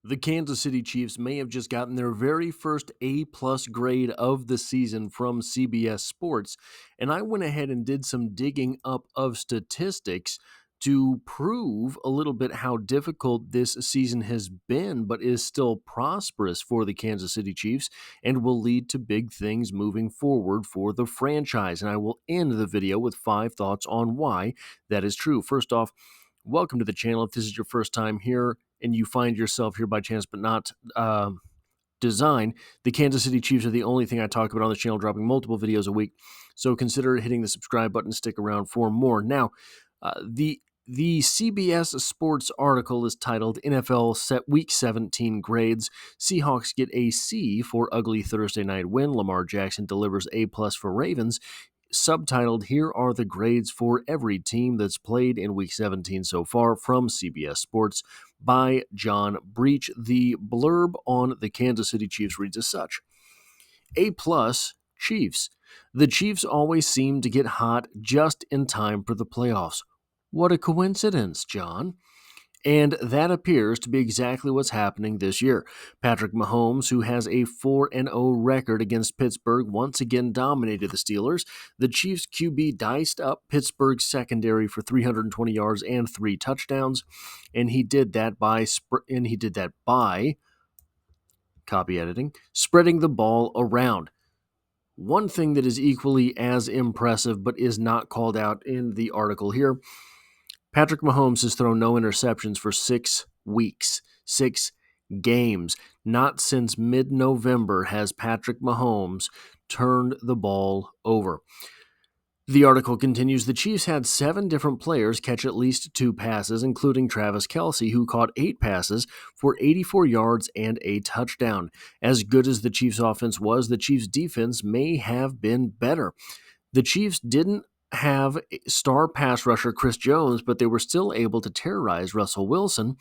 The Kansas City Chiefs may have just gotten their very first A-plus grade of the season from CBS Sports, and I went ahead and did some digging up of statistics to prove a little bit how difficult this season has been, but is still prosperous for the Kansas City Chiefs and will lead to big things moving forward for the franchise. And I will end the video with 5 thoughts on why that is true. First off, welcome to the channel. If this is your first time here and you find yourself here by chance but not design, the Kansas City Chiefs are the only thing I talk about on the channel, dropping multiple videos a week. So consider hitting the subscribe button. Stick around for more. Now, the CBS Sports article is titled NFL Week 17 Grades. Seahawks get a C for ugly Thursday night win. Lamar Jackson delivers A+ for Ravens. Subtitled, Here are the grades for every team that's played in Week 17 so far, from CBS Sports by John Breach. The blurb on the Kansas City Chiefs reads as such. A+, Chiefs. The Chiefs always seem to get hot just in time for the playoffs. What a coincidence, John. And that appears to be exactly what's happening this year. Patrick Mahomes, who has a 4-0 record against Pittsburgh, once again dominated the Steelers. The Chiefs QB diced up Pittsburgh's secondary for 320 yards and 3 touchdowns, and he did that by copy editing, spreading the ball around. One thing that is equally as impressive but is not called out in the article here, Patrick Mahomes has thrown no interceptions for 6 weeks, 6 games. Not since mid-November has Patrick Mahomes turned the ball over. The article continues, the Chiefs had 7 different players catch at least 2 passes, including Travis Kelce, who caught 8 passes for 84 yards and a touchdown. As good as the Chiefs' offense was, the Chiefs' defense may have been better. The Chiefs didn't have star pass rusher Chris Jones, but they were still able to terrorize Russell Wilson.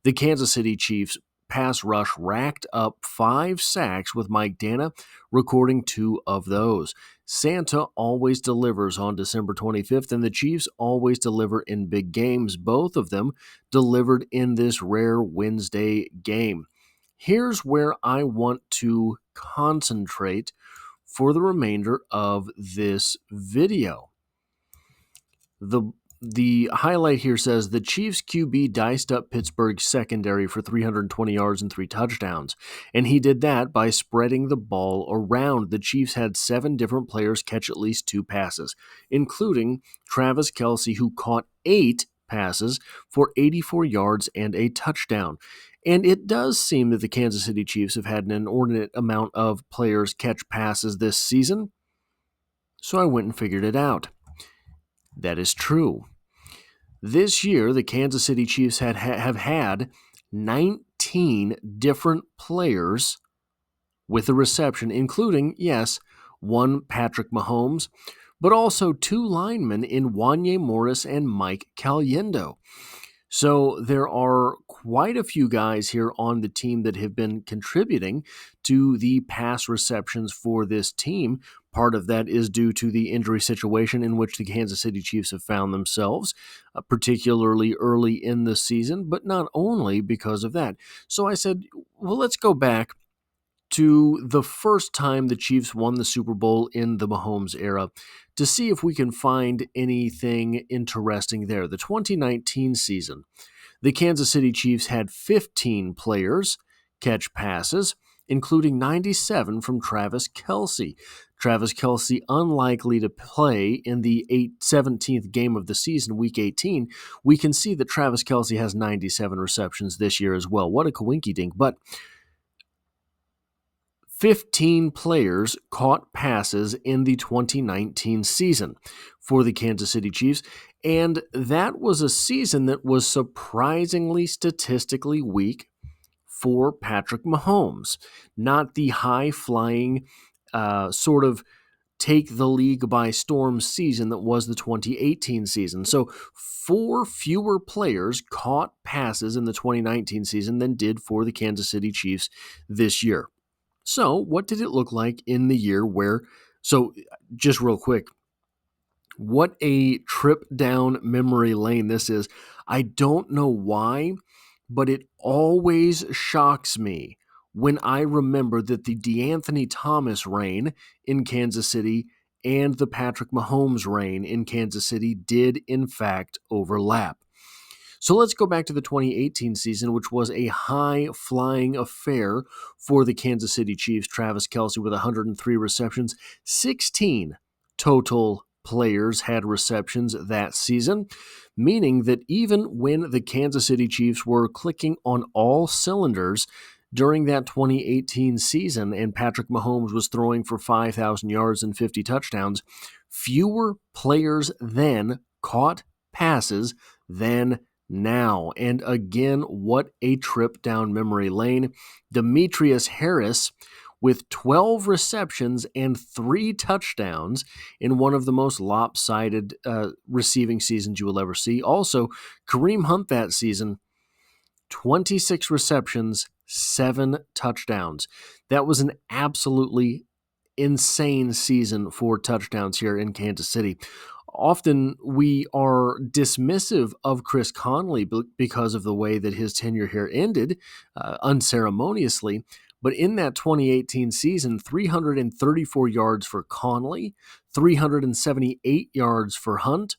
The Kansas City Chiefs pass rush racked up 5 sacks, with Mike Dana recording 2 of those. Santa always delivers on December 25th, and the Chiefs always deliver in big games. Both of them delivered in this rare Wednesday game. Here's where I want to concentrate for the remainder of this video. The highlight here says the Chiefs QB diced up Pittsburgh's secondary for 320 yards and 3 touchdowns, and he did that by spreading the ball around. The Chiefs had 7 different players catch at least 2 passes, including Travis Kelce, who caught 8 passes for 84 yards and a touchdown. And it does seem that the Kansas City Chiefs have had an inordinate amount of players catch passes this season, so I went and figured it out. That is true. This year, the Kansas City Chiefs have had 19 different players with a reception, including, yes, 1 Patrick Mahomes, but also 2 linemen in Wanya Morris and Mike Caliendo. So there are quite a few guys here on the team that have been contributing to the pass receptions for this team. Part of that is due to the injury situation in which the Kansas City Chiefs have found themselves, particularly early in the season, but not only because of that. So I said, well, let's go back to the first time the Chiefs won the Super Bowl in the Mahomes era to see if we can find anything interesting there. The 2019 season, the Kansas City Chiefs had 15 players catch passes, including 97 from Travis Kelce. Travis Kelce unlikely to play in the 17th game of the season, Week 18. We can see that Travis Kelce has 97 receptions this year as well. What a coinky-dink. But 15 players caught passes in the 2019 season for the Kansas City Chiefs, and that was a season that was surprisingly statistically weak for Patrick Mahomes. Not the high-flying sort of take the league by storm season that was the 2018 season. So 4 fewer players caught passes in the 2019 season than did for the Kansas City Chiefs this year. So what did it look like in the year where, so just real quick, what a trip down memory lane this is. I don't know why but it always shocks me when I remember that the DeAnthony Thomas reign in Kansas City and the Patrick Mahomes reign in Kansas City did in fact overlap. So let's go back to the 2018 season, which was a high-flying affair for the Kansas City Chiefs. Travis Kelce with 103 receptions, 16 total players had receptions that season, meaning that even when the Kansas City Chiefs were clicking on all cylinders during that 2018 season and Patrick Mahomes was throwing for 5,000 yards and 50 touchdowns, fewer players then caught passes than now. And again, what a trip down memory lane. Demetrius Harris with 12 receptions and 3 touchdowns in one of the most lopsided receiving seasons you will ever see. Also, Kareem Hunt that season, 26 receptions, 7 touchdowns. That was an absolutely insane season for touchdowns here in Kansas City. Often we are dismissive of Chris Conley because of the way that his tenure here ended unceremoniously. But in that 2018 season, 334 yards for Conley, 378 yards for Hunt.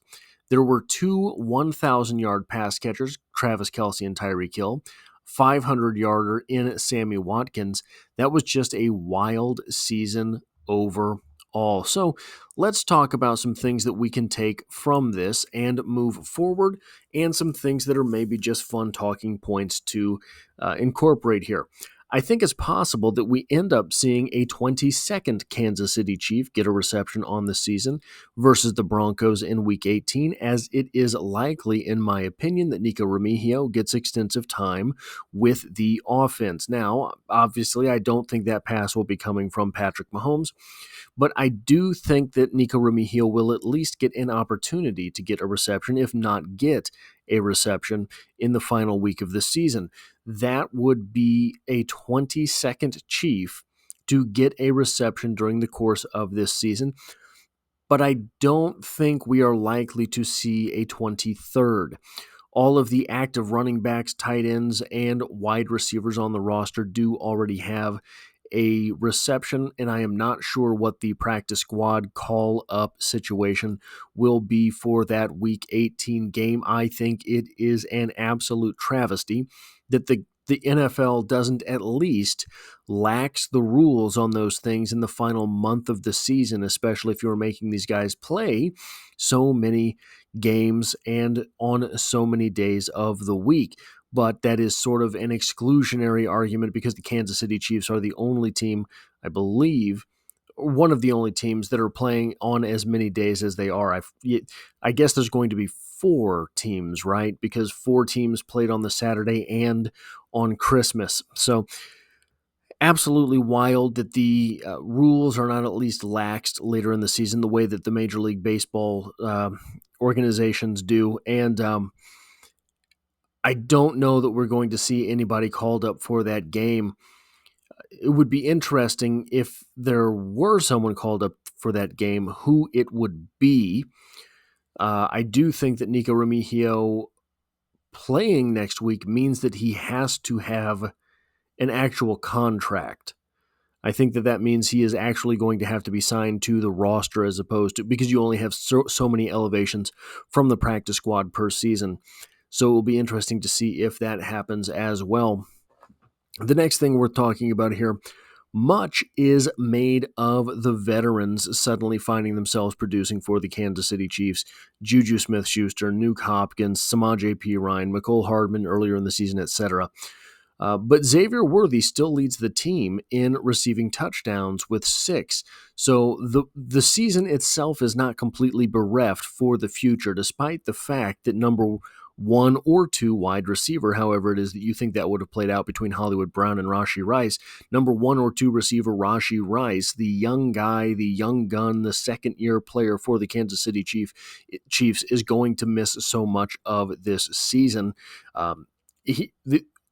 There were 2 1,000-yard pass catchers, Travis Kelce and Tyreek Hill, 500-yarder in Sammy Watkins. That was just a wild season overall. So let's talk about some things that we can take from this and move forward, and some things that are maybe just fun talking points to incorporate here. I think it's possible that we end up seeing a 22nd Kansas City Chief get a reception on the season versus the Broncos in Week 18, as it is likely, in my opinion, that Nico Remigio gets extensive time with the offense. Now, obviously, I don't think that pass will be coming from Patrick Mahomes, but I do think that Nico Remigio will at least get an opportunity to get a reception, if not get a reception, in the final week of the season. That would be a 22nd Chief to get a reception during the course of this season, but I don't think we are likely to see a 23rd. All of the active running backs, tight ends, and wide receivers on the roster do already have a reception, and I am not sure what the practice squad call-up situation will be for that Week 18 game. I think it is an absolute travesty that the NFL doesn't at least lax the rules on those things in the final month of the season, especially if you're making these guys play so many games and on so many days of the week. But that is sort of an exclusionary argument because the Kansas City Chiefs are the only team, I believe, one of the only teams that are playing on as many days as they are. I guess there's going to be 4 teams, right? Because 4 teams played on the Saturday and on Christmas. So absolutely wild that the rules are not at least laxed later in the season the way that the Major League Baseball organizations do. And I don't know that we're going to see anybody called up for that game. It would be interesting if there were someone called up for that game, who it would be. I do think that Nico Remigio playing next week means that he has to have an actual contract. I think that means he is actually going to have to be signed to the roster as opposed to, because you only have so many elevations from the practice squad per season. So it will be interesting to see if that happens as well. The next thing we're talking about here, much is made of the veterans suddenly finding themselves producing for the Kansas City Chiefs. Juju Smith-Schuster, Nuke Hopkins, Samaj P. Ryan, Mecole Hardman earlier in the season, etc. But Xavier Worthy still leads the team in receiving touchdowns with 6. So the season itself is not completely bereft for the future, despite the fact that number 1 or 2 wide receiver, however it is that you think that would have played out between Hollywood Brown and Rashee Rice, number 1 or 2 receiver Rashee Rice, the young guy, the young gun, the second-year player for the Kansas City Chiefs, is going to miss so much of this season.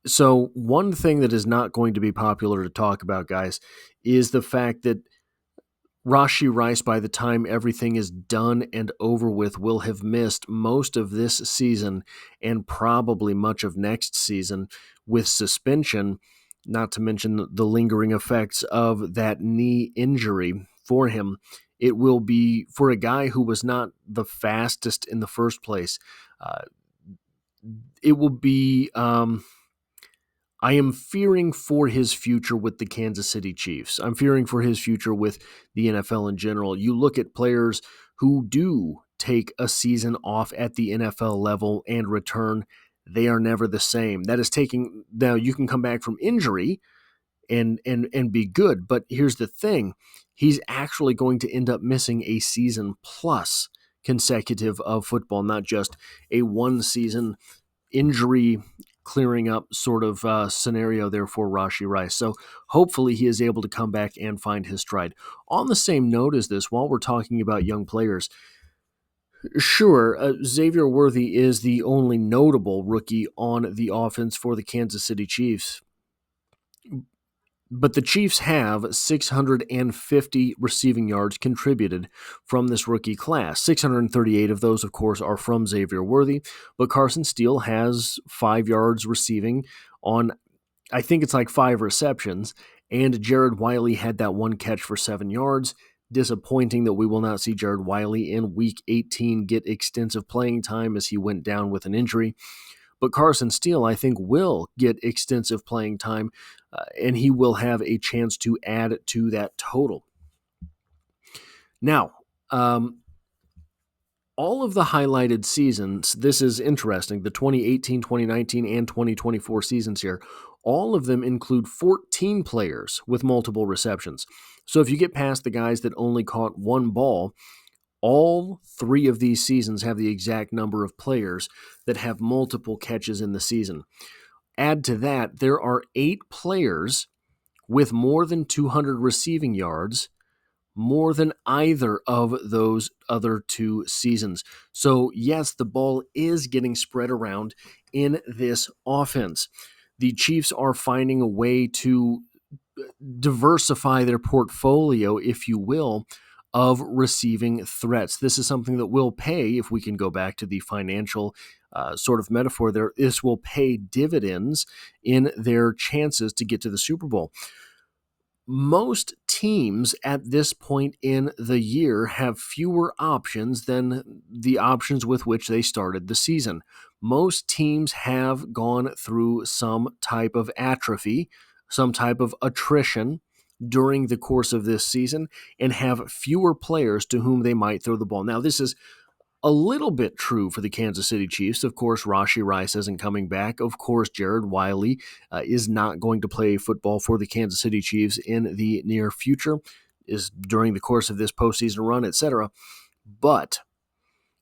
So one thing that is not going to be popular to talk about, guys, is the fact that Rashee Rice, by the time everything is done and over with, will have missed most of this season and probably much of next season with suspension, not to mention the lingering effects of that knee injury for him. It will be, for a guy who was not the fastest in the first place, it will be... I am fearing for his future with the Kansas City Chiefs. I'm fearing for his future with the NFL in general. You look at players who do take a season off at the NFL level and return, they are never the same. That is taking, now you can come back from injury and be good, but here's the thing. He's actually going to end up missing a season plus consecutive of football, not just a one season injury clearing up sort of scenario there for Rashee Rice. So hopefully he is able to come back and find his stride. On the same note as this, while we're talking about young players, sure, Xavier Worthy is the only notable rookie on the offense for the Kansas City Chiefs. But the Chiefs have 650 receiving yards contributed from this rookie class. 638 of those, of course, are from Xavier Worthy, but Carson Steele has 5 yards receiving on, I think it's like 5 receptions, and Jared Wiley had that one catch for 7 yards. Disappointing that we will not see Jared Wiley in Week 18 get extensive playing time as he went down with an injury. But Carson Steele, I think, will get extensive playing time, and he will have a chance to add to that total. Now, all of the highlighted seasons, this is interesting, the 2018, 2019, and 2024 seasons here, all of them include 14 players with multiple receptions. So if you get past the guys that only caught one ball, all 3 of these seasons have the exact number of players that have multiple catches in the season. Add to that, there are 8 players with more than 200 receiving yards, more than either of those other 2 seasons. So yes, the ball is getting spread around in this offense. The Chiefs are finding a way to diversify their portfolio, if you will, of receiving threats. This is something that will pay, if we can go back to the financial sort of metaphor there, this will pay dividends in their chances to get to the Super Bowl. Most teams at this point in the year have fewer options than the options with which they started the season. Most teams have gone through some type of atrophy, some type of attrition during the course of this season, and have fewer players to whom they might throw the ball. Now, this is a little bit true for the Kansas City Chiefs. Of course, Rashee Rice isn't coming back. Of course, Jared Wiley is not going to play football for the Kansas City Chiefs in the near future, is during the course of this postseason run, etc. But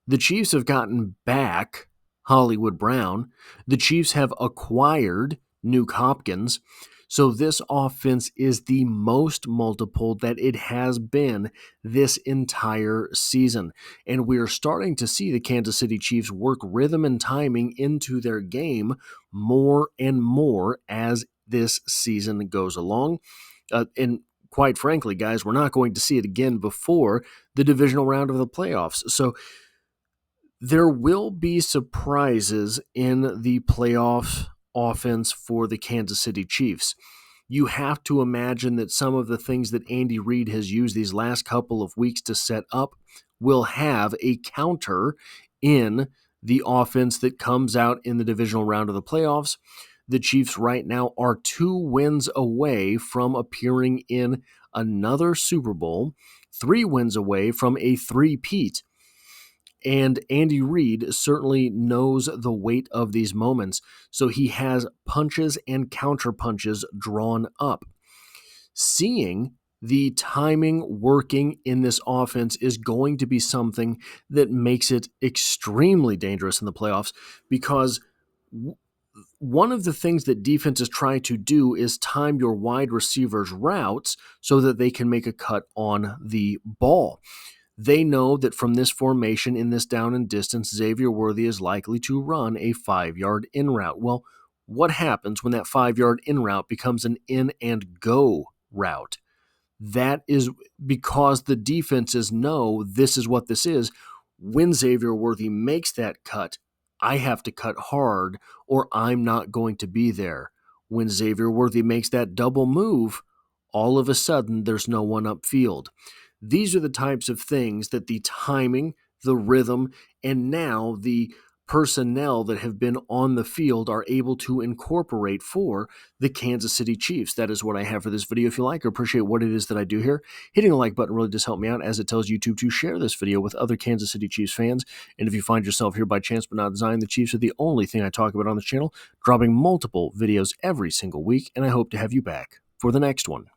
the Chiefs have gotten back Hollywood Brown. The Chiefs have acquired Nuke Hopkins. So this offense is the most multiple that it has been this entire season. And we're starting to see the Kansas City Chiefs work rhythm and timing into their game more and more as this season goes along. And quite frankly, guys, we're not going to see it again before the divisional round of the playoffs. So there will be surprises in the playoff offense for the Kansas City Chiefs. You have to imagine that some of the things that Andy Reid has used these last couple of weeks to set up will have a counter in the offense that comes out in the divisional round of the playoffs. The Chiefs right now are 2 wins away from appearing in another Super Bowl, 3 wins away from a three-peat. And Andy Reid certainly knows the weight of these moments, so he has punches and counter punches drawn up. Seeing the timing working in this offense is going to be something that makes it extremely dangerous in the playoffs, because one of the things that defenses try to do is time your wide receivers' routes so that they can make a cut on the ball. They know that from this formation in this down and distance, Xavier Worthy is likely to run a 5-yard in route. Well, what happens when that 5-yard in route becomes an in and go route? That is because the defenses know this is what this is. When Xavier Worthy makes that cut, I have to cut hard or I'm not going to be there. When Xavier Worthy makes that double move, all of a sudden there's no one upfield. These are the types of things that the timing, the rhythm, and now the personnel that have been on the field are able to incorporate for the Kansas City Chiefs. That is what I have for this video. If you like or appreciate what it is that I do here, hitting the like button really does help me out, as it tells YouTube to share this video with other Kansas City Chiefs fans. And if you find yourself here by chance but not design, the Chiefs are the only thing I talk about on the channel, dropping multiple videos every single week, and I hope to have you back for the next one.